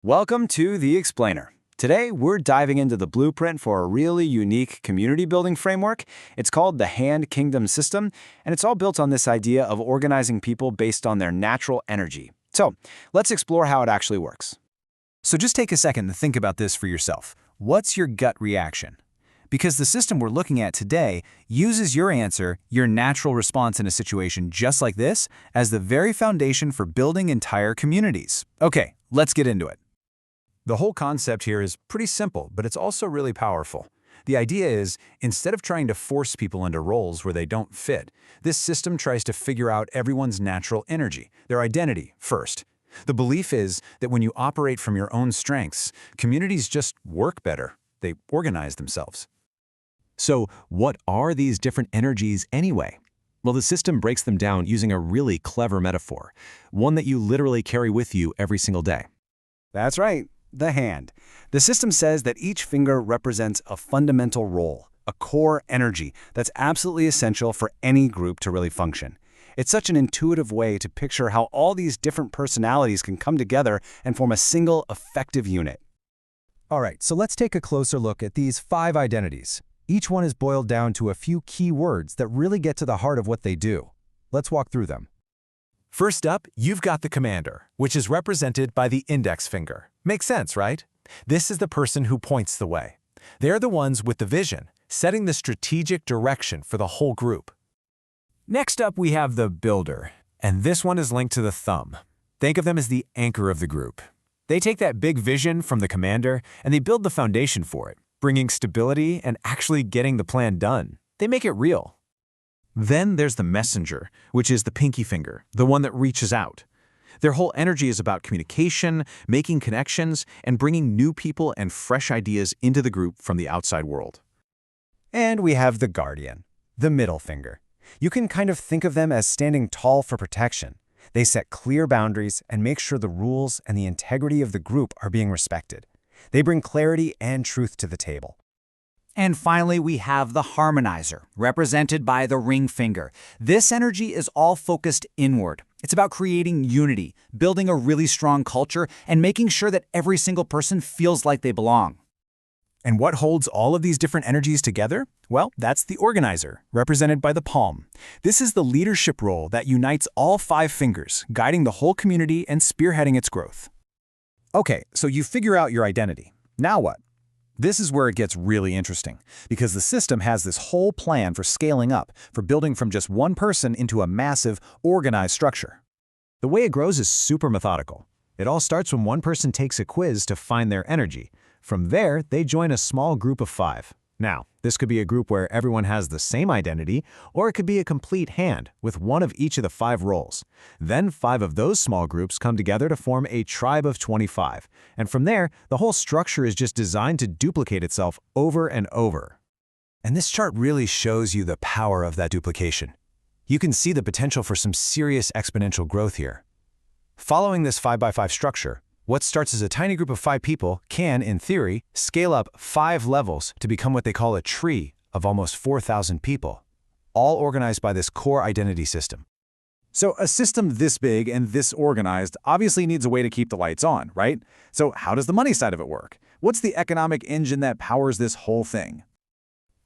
Welcome to The Explainer. Today, we're diving into the blueprint for a really unique community building framework. It's called the Hand Kingdom System, and it's all built on this idea of organizing people based on their natural energy. So, let's explore how it actually works. So just take a second to think about this for yourself. What's your gut reaction? Because the system we're looking at today uses your answer, your natural response in a situation just like this, as the very foundation for building entire communities. Okay, let's get into it. The whole concept here is pretty simple, but it's also really powerful. The idea is, instead of trying to force people into roles where they don't fit, this system tries to figure out everyone's natural energy, their identity, first. The belief is that when you operate from your own strengths, communities just work better. They organize themselves. So what are these different energies anyway? Well, the system breaks them down using a really clever metaphor, one that you literally carry with you every single day. That's right, the hand. The system says that each finger represents a fundamental role, a core energy that's absolutely essential for any group to really function. It's such an intuitive way to picture how all these different personalities can come together and form a single, effective unit. All right, so let's take a closer look at these 5 identities. Each one is boiled down to a few key words that really get to the heart of what they do. Let's walk through them. First up, you've got the commander, which is represented by the index finger. Makes sense, right? This is the person who points the way. They're the ones with the vision, setting the strategic direction for the whole group. Next up, we have the builder, and this one is linked to the thumb. Think of them as the anchor of the group. They take that big vision from the commander, and they build the foundation for it, bringing stability and actually getting the plan done. They make it real. Then there's the messenger, which is the pinky finger, the one that reaches out. Their whole energy is about communication, making connections, and bringing new people and fresh ideas into the group from the outside world. And we have the guardian, the middle finger. You can kind of think of them as standing tall for protection. They set clear boundaries and make sure the rules and the integrity of the group are being respected. They bring clarity and truth to the table. And finally, we have the harmonizer, represented by the ring finger. This energy is all focused inward. It's about creating unity, building a really strong culture, and making sure that every single person feels like they belong. And what holds all of these different energies together? Well, that's the organizer, represented by the palm. This is the leadership role that unites all 5 fingers, guiding the whole community and spearheading its growth. Okay, so you figure out your identity. Now what? This is where it gets really interesting, because the system has this whole plan for scaling up, for building from just one person into a massive, organized structure. The way it grows is super methodical. It all starts when one person takes a quiz to find their energy. From there, they join a small group of 5. Now, this could be a group where everyone has the same identity, or it could be a complete hand with one of each of the 5 roles. Then 5 of those small groups come together to form a tribe of 25. And from there, the whole structure is just designed to duplicate itself over and over. And this chart really shows you the power of that duplication. You can see the potential for some serious exponential growth here. Following this 5x5 structure, what starts as a tiny group of 5 people can, in theory, scale up 5 levels to become what they call a tree of almost 4,000 people, all organized by this core identity system. So a system this big and this organized obviously needs a way to keep the lights on, right? So how does the money side of it work? What's the economic engine that powers this whole thing?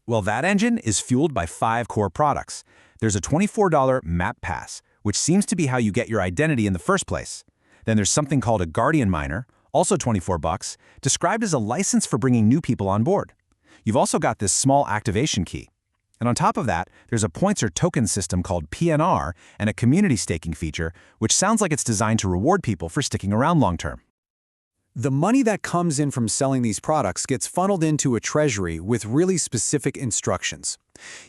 Well, that engine is fueled by 5 core products. There's a $24 Map Pass, which seems to be how you get your identity in the first place. Then there's something called a Guardian Miner, also $24, described as a license for bringing new people on board. You've also got this small activation key. And on top of that, there's a points or token system called PNR and a community staking feature, which sounds like it's designed to reward people for sticking around long term. The money that comes in from selling these products gets funneled into a treasury with really specific instructions.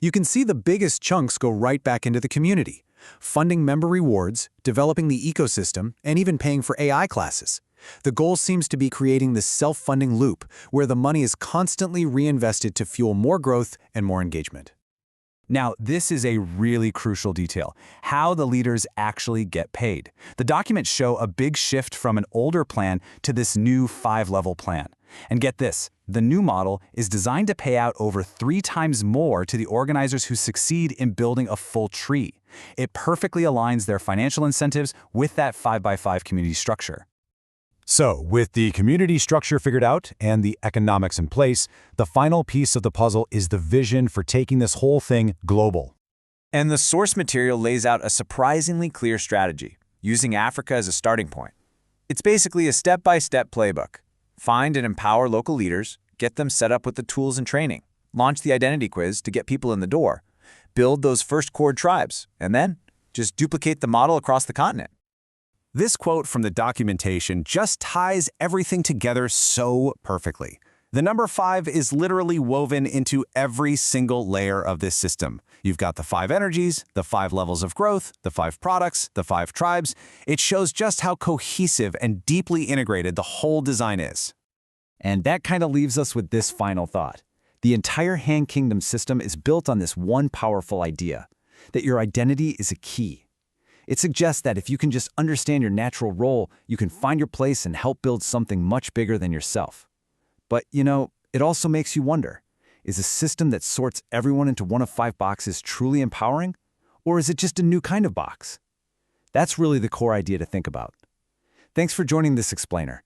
You can see the biggest chunks go right back into the community, funding member rewards, developing the ecosystem, and even paying for AI classes. The goal seems to be creating this self-funding loop where the money is constantly reinvested to fuel more growth and more engagement. Now, this is a really crucial detail, how the leaders actually get paid. The documents show a big shift from an older plan to this new 5-level plan. And get this, the new model is designed to pay out over 3 times more to the organizers who succeed in building a full tree. It perfectly aligns their financial incentives with that 5x5 community structure. So, with the community structure figured out and the economics in place, the final piece of the puzzle is the vision for taking this whole thing global. And the source material lays out a surprisingly clear strategy, using Africa as a starting point. It's basically a step-by-step playbook. Find and empower local leaders, get them set up with the tools and training, launch the identity quiz to get people in the door, build those first chord tribes, and then just duplicate the model across the continent. This quote from the documentation just ties everything together so perfectly. The number 5 is literally woven into every single layer of this system. You've got the 5 energies, the 5 levels of growth, the 5 products, the 5 tribes. It shows just how cohesive and deeply integrated the whole design is. And that kind of leaves us with this final thought. The entire Hand Kingdom system is built on this one powerful idea, that your identity is a key. It suggests that if you can just understand your natural role, you can find your place and help build something much bigger than yourself. But, it also makes you wonder, is a system that sorts everyone into one of 5 boxes truly empowering? Or is it just a new kind of box? That's really the core idea to think about. Thanks for joining this explainer.